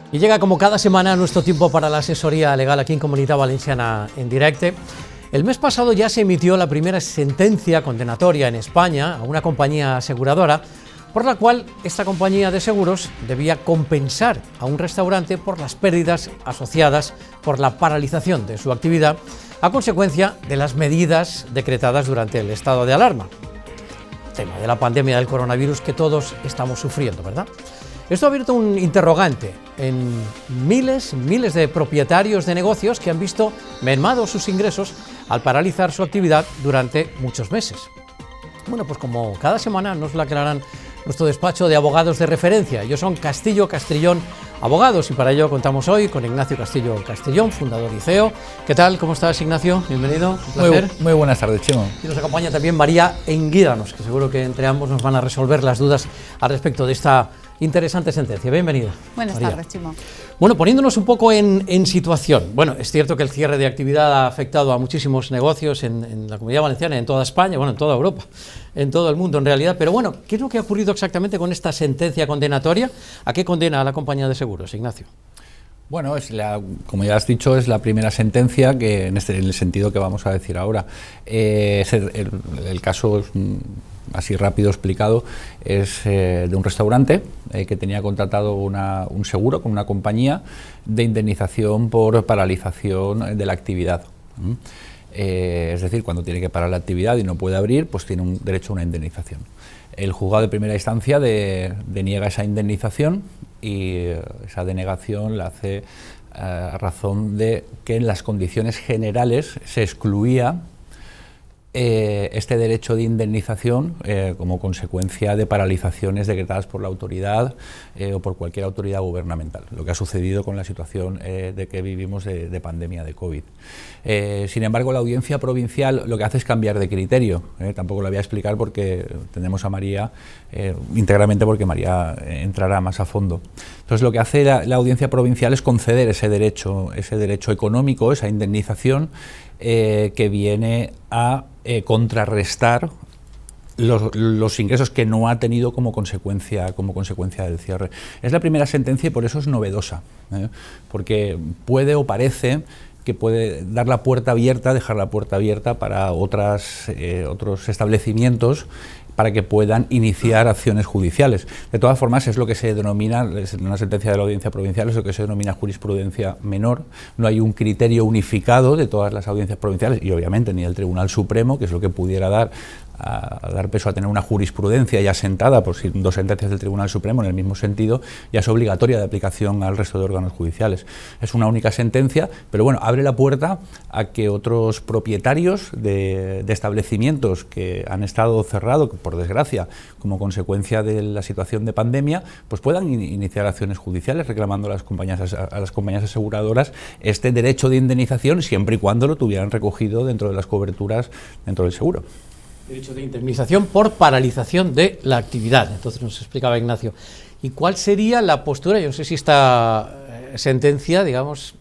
Y llega como cada semana nuestro tiempo para la asesoría legal aquí en Comunitat Valenciana en directo. El mes pasado ya se emitió la primera sentencia condenatoria en España a una compañía aseguradora, por la cual esta compañía de seguros debía compensar a un restaurante por las pérdidas asociadas por la paralización de su actividad a consecuencia de las medidas decretadas durante el estado de alarma. Tema de la pandemia del coronavirus que todos estamos sufriendo, ¿verdad? Esto ha abierto un interrogante en miles de propietarios de negocios que han visto mermados sus ingresos al paralizar su actividad durante muchos meses. Bueno, pues como cada semana nos lo aclaran nuestro despacho de abogados de referencia. Ellos son Castillo Castrillón Abogados y para ello contamos hoy con Ignacio Castillo Castrillón, fundador y CEO. ¿Qué tal? ¿Cómo estás, Ignacio? Bienvenido, un placer. Muy buenas tardes, Chimo. Y nos acompaña también María Enguídanos, que seguro que entre ambos nos van a resolver las dudas al respecto de esta interesante sentencia. Bienvenida. Buenas tardes, Chimo. Bueno, poniéndonos un poco en situación. Bueno, es cierto que el cierre de actividad ha afectado a muchísimos negocios en la Comunidad Valenciana, en toda España, bueno, en toda Europa, en todo el mundo en realidad. Pero bueno, ¿qué es lo que ha ocurrido exactamente con esta sentencia condenatoria? ¿A qué condena a la compañía de seguros, Ignacio? Bueno, como ya has dicho, es la primera sentencia que en el sentido que vamos a decir ahora. El caso es así rápido explicado, es de un restaurante que tenía contratado un seguro con una compañía de indemnización por paralización de la actividad. Es decir, cuando tiene que parar la actividad y no puede abrir, pues tiene un derecho a una indemnización. El juzgado de primera instancia deniega esa indemnización y esa denegación la hace a razón de que en las condiciones generales se excluía este derecho de indemnización como consecuencia de paralizaciones decretadas por la autoridad o por cualquier autoridad gubernamental, lo que ha sucedido con la situación de que vivimos de pandemia de COVID. Sin embargo, la audiencia provincial lo que hace es cambiar de criterio, tampoco lo voy a explicar porque tenemos a María íntegramente, porque María entrará más a fondo. Entonces, lo que hace la audiencia provincial es conceder ese derecho económico, esa indemnización, que viene a contrarrestar los ingresos que no ha tenido como consecuencia del cierre. Es la primera sentencia y por eso es novedosa, porque puede o parece que puede dejar la puerta abierta para otros establecimientos para que puedan iniciar acciones judiciales. De todas formas, es lo que se denomina, en una sentencia de la Audiencia Provincial, es lo que se denomina jurisprudencia menor. No hay un criterio unificado de todas las audiencias provinciales y obviamente ni del Tribunal Supremo, que es lo que pudiera dar peso a tener una jurisprudencia ya asentada por dos sentencias del Tribunal Supremo en el mismo sentido, ya es obligatoria de aplicación al resto de órganos judiciales. Es una única sentencia, pero bueno, abre la puerta a que otros propietarios de establecimientos que han estado cerrados, por desgracia, como consecuencia de la situación de pandemia, pues puedan iniciar acciones judiciales reclamando a las compañías aseguradoras este derecho de indemnización siempre y cuando lo tuvieran recogido dentro de las coberturas dentro del seguro. Derecho de indemnización por paralización de la actividad. Entonces nos explicaba Ignacio. ¿Y cuál sería la postura? Yo no sé si esta sentencia, digamos,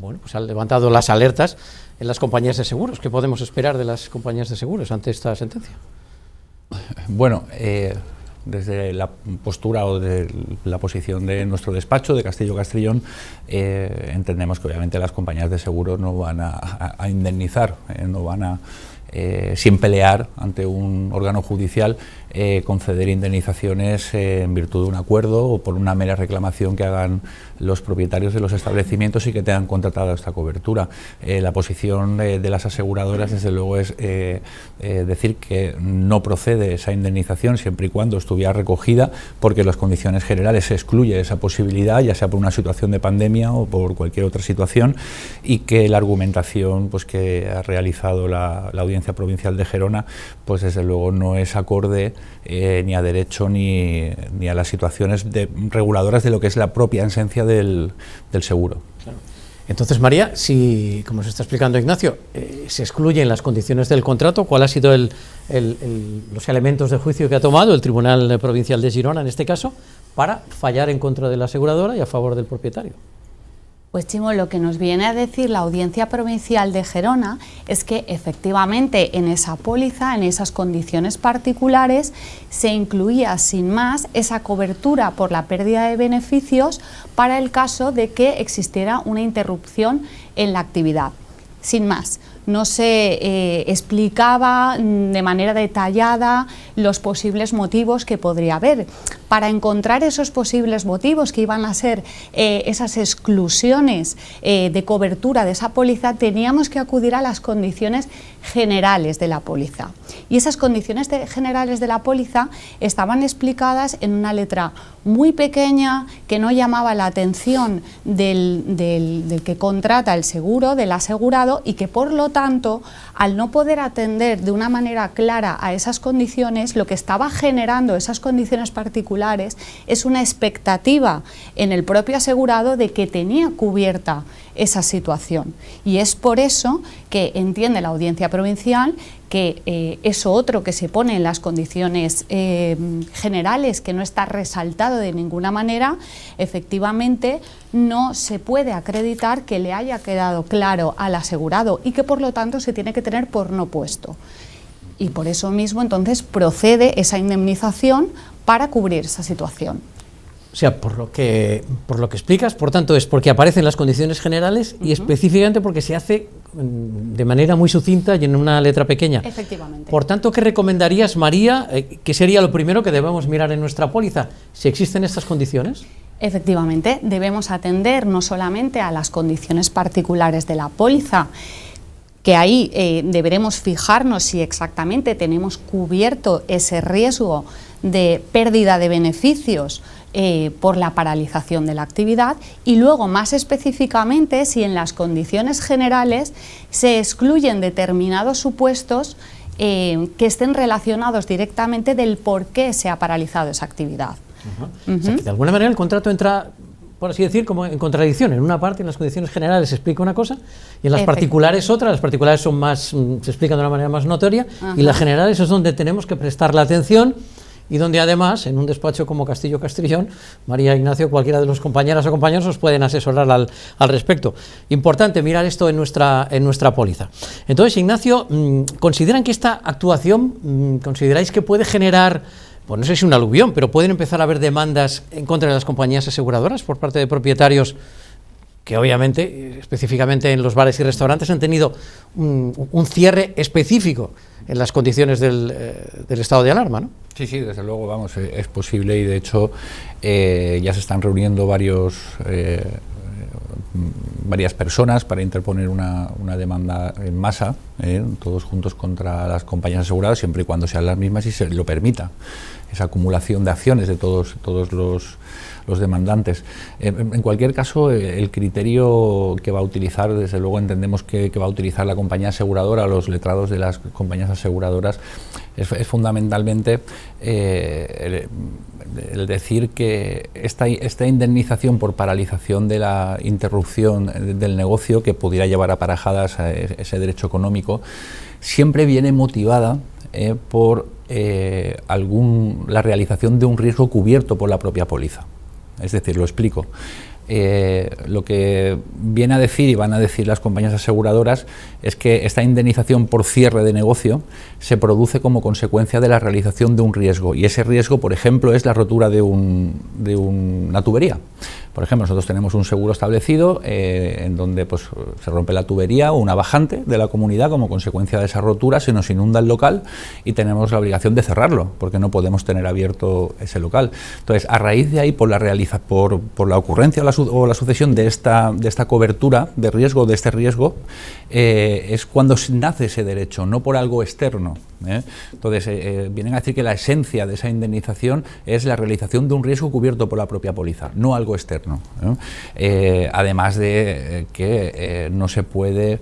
bueno, pues ha levantado las alertas en las compañías de seguros. ¿Qué podemos esperar de las compañías de seguros ante esta sentencia? Bueno, desde la postura o de la posición de nuestro despacho, de Castillo Castrillón, entendemos que obviamente las compañías de seguros no van a indemnizar, no van a sin pelear ante un órgano judicial, conceder indemnizaciones en virtud de un acuerdo o por una mera reclamación que hagan los propietarios de los establecimientos y que tengan contratado esta cobertura. La posición de las aseguradoras, desde luego, es decir que no procede esa indemnización siempre y cuando estuviera recogida, porque en las condiciones generales se excluye esa posibilidad, ya sea por una situación de pandemia o por cualquier otra situación, y que la argumentación pues que ha realizado la Audiencia Provincial de Gerona, pues desde luego no es acorde ni a derecho ni a las situaciones reguladoras de lo que es la propia esencia del seguro. Claro. Entonces, María, si, como se está explicando Ignacio, se excluyen las condiciones del contrato, ¿cuál ha sido los elementos de juicio que ha tomado el Tribunal Provincial de Girona, en este caso, para fallar en contra de la aseguradora y a favor del propietario? Pues Chimo, lo que nos viene a decir la Audiencia Provincial de Gerona es que efectivamente en esa póliza, en esas condiciones particulares, se incluía sin más esa cobertura por la pérdida de beneficios para el caso de que existiera una interrupción en la actividad. Sin más, no se explicaba de manera detallada los posibles motivos que podría haber. Para encontrar esos posibles motivos que iban a ser esas exclusiones de cobertura de esa póliza, teníamos que acudir a las condiciones generales de la póliza. Y esas condiciones generales de la póliza estaban explicadas en una letra muy pequeña que no llamaba la atención del que contrata el seguro, del asegurado, y que por lo tanto, al no poder atender de una manera clara a esas condiciones, lo que estaba generando esas condiciones particulares es una expectativa en el propio asegurado de que tenía cubierta esa situación. Y es por eso que entiende la Audiencia Provincial que eso otro que se pone en las condiciones generales, que no está resaltado de ninguna manera, efectivamente no se puede acreditar que le haya quedado claro al asegurado y que por lo tanto se tiene que tener por no puesto. Y por eso mismo entonces procede esa indemnización para cubrir esa situación. O sea, por lo que explicas, por tanto, es porque aparecen las condiciones generales y específicamente porque se hace de manera muy sucinta y en una letra pequeña. Efectivamente. Por tanto, ¿qué recomendarías, María? ¿Qué sería lo primero que debemos mirar en nuestra póliza? Si existen estas condiciones. Efectivamente, debemos atender no solamente a las condiciones particulares de la póliza, que ahí deberemos fijarnos si exactamente tenemos cubierto ese riesgo de pérdida de beneficios por la paralización de la actividad, y luego más específicamente si en las condiciones generales se excluyen determinados supuestos que estén relacionados directamente del por qué se ha paralizado esa actividad. O sea, que de alguna manera el contrato entra, por así decir, como en contradicción. En una parte, en las condiciones generales se explica una cosa y en las particulares otra. Las particulares son más, se explican de una manera más notoria, y las generales es donde tenemos que prestar la atención y donde además, en un despacho como Castillo Castrillón, María, Ignacio, cualquiera de los compañeras o compañeros os pueden asesorar al respecto. Importante mirar esto en nuestra póliza. Entonces, Ignacio, ¿consideran que esta actuación, consideráis que puede generar, pues no sé si un aluvión, pero pueden empezar a haber demandas en contra de las compañías aseguradoras por parte de propietarios que obviamente, específicamente en los bares y restaurantes, han tenido un cierre específico en las condiciones del estado de alarma, ¿no? Sí, sí, desde luego, vamos, es posible, y de hecho ya se están reuniendo varias personas para interponer una demanda en masa, todos juntos contra las compañías aseguradas, siempre y cuando sean las mismas y se lo permita esa acumulación de acciones de todos los demandantes. En cualquier caso, el criterio que va a utilizar, desde luego entendemos que va a utilizar la compañía aseguradora, los letrados de las compañías aseguradoras, es fundamentalmente el decir que esta indemnización por paralización de la interrupción del negocio, que pudiera llevar aparejadas a ese derecho económico, siempre viene motivada por la realización de un riesgo cubierto por la propia póliza. Es decir, lo explico. Lo que viene a decir y van a decir las compañías aseguradoras es que esta indemnización por cierre de negocio se produce como consecuencia de la realización de un riesgo, y ese riesgo, por ejemplo, es la rotura de una tubería. Por ejemplo, nosotros tenemos un seguro establecido en donde pues, se rompe la tubería o una bajante de la comunidad como consecuencia de esa rotura, se nos inunda el local y tenemos la obligación de cerrarlo porque no podemos tener abierto ese local. Entonces, a raíz de ahí, por la ocurrencia o la sucesión de esta cobertura de riesgo, de este riesgo, es cuando nace ese derecho, no por algo externo. Entonces, vienen a decir que la esencia de esa indemnización es la realización de un riesgo cubierto por la propia póliza, no algo externo. Además de que no se puede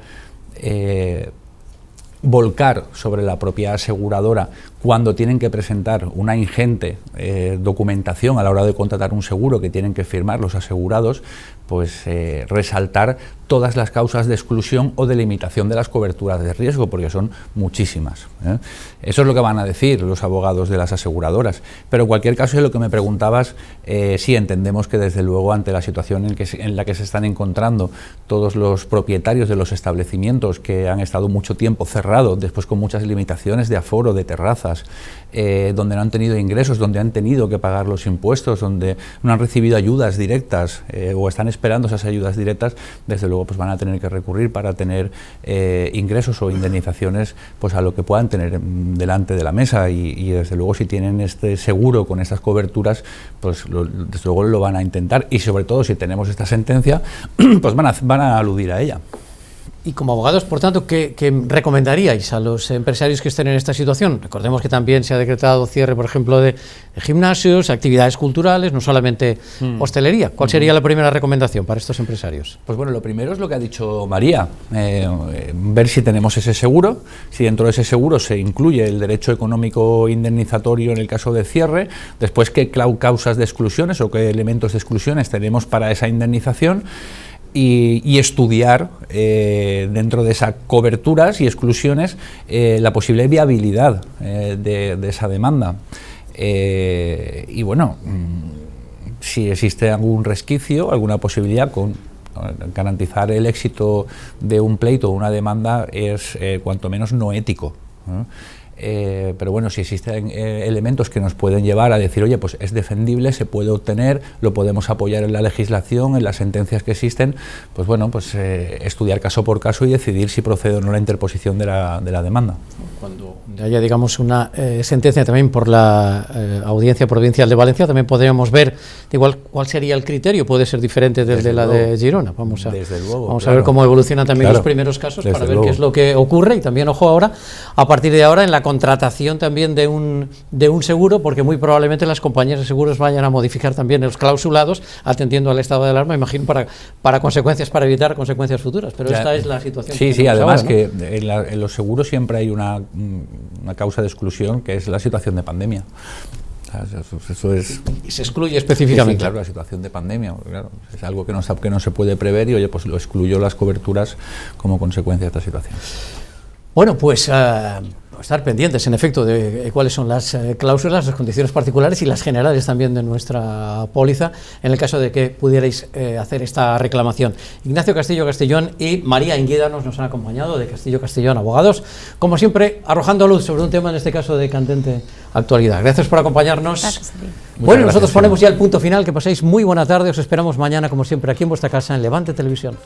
volcar sobre la propia aseguradora cuando tienen que presentar una ingente documentación a la hora de contratar un seguro que tienen que firmar los asegurados, pues resaltar todas las causas de exclusión o de limitación de las coberturas de riesgo, porque son muchísimas. Eso es lo que van a decir los abogados de las aseguradoras. Pero en cualquier caso, de lo que me preguntabas, sí entendemos que desde luego ante la situación en la que se están encontrando todos los propietarios de los establecimientos que han estado mucho tiempo cerrados, después con muchas limitaciones de aforo, de terrazas, donde no han tenido ingresos, donde han tenido que pagar los impuestos, donde no han recibido ayudas directas o están esperando esas ayudas directas, desde luego pues van a tener que recurrir para tener ingresos o indemnizaciones pues a lo que puedan tener delante de la mesa, y desde luego si tienen este seguro con estas coberturas, pues desde luego lo van a intentar, y sobre todo si tenemos esta sentencia pues van a aludir a ella. Y como abogados, por tanto, ¿qué recomendaríais a los empresarios que estén en esta situación? Recordemos que también se ha decretado cierre, por ejemplo, de gimnasios, actividades culturales, no solamente hostelería. ¿Cuál sería la primera recomendación para estos empresarios? Pues bueno, lo primero es lo que ha dicho María, ver si tenemos ese seguro, si dentro de ese seguro se incluye el derecho económico indemnizatorio en el caso de cierre, después qué causas de exclusiones o qué elementos de exclusiones tenemos para esa indemnización, y estudiar dentro de esas coberturas y exclusiones la posible viabilidad de esa demanda. Y bueno, si existe algún resquicio, alguna posibilidad, con garantizar el éxito de un pleito o una demanda es cuanto menos no ético, ¿no? Pero bueno, si existen elementos que nos pueden llevar a decir, oye, pues es defendible, se puede obtener, lo podemos apoyar en la legislación, en las sentencias que existen, pues bueno, pues estudiar caso por caso y decidir si procede o no la interposición de la demanda. Cuando haya, digamos, una sentencia también por la Audiencia Provincial de Valencia, también podríamos ver igual cuál sería el criterio, puede ser diferente del de la de Girona. Vamos a ver cómo evolucionan también los primeros casos para ver qué es lo que ocurre, y también, ojo ahora, a partir de ahora, en la contratación también de un seguro, porque muy probablemente las compañías de seguros vayan a modificar también los clausulados atendiendo al estado de alarma, imagino, para consecuencias, para evitar consecuencias futuras, pero esta es la situación. Sí, además ahora, ¿no? Que en los seguros siempre hay una causa de exclusión, que es la situación de pandemia. Eso es, y se excluye específicamente. Sí, claro, la situación de pandemia, claro, es algo que no se puede prever, y oye, pues lo excluyó las coberturas como consecuencia de esta situación. Bueno, pues estar pendientes, en efecto, de cuáles son las cláusulas, las condiciones particulares y las generales también de nuestra póliza, en el caso de que pudierais hacer esta reclamación. Ignacio Castillo Castellón y María Inguídanos nos han acompañado, de Castillo Castellón Abogados, como siempre, arrojando luz sobre un tema, en este caso, de candente actualidad. Gracias por acompañarnos. Gracias. Bueno, nosotros ponemos ya el punto final. Que paséis muy buena tarde. Os esperamos mañana, como siempre, aquí en vuestra casa, en Levante Televisión.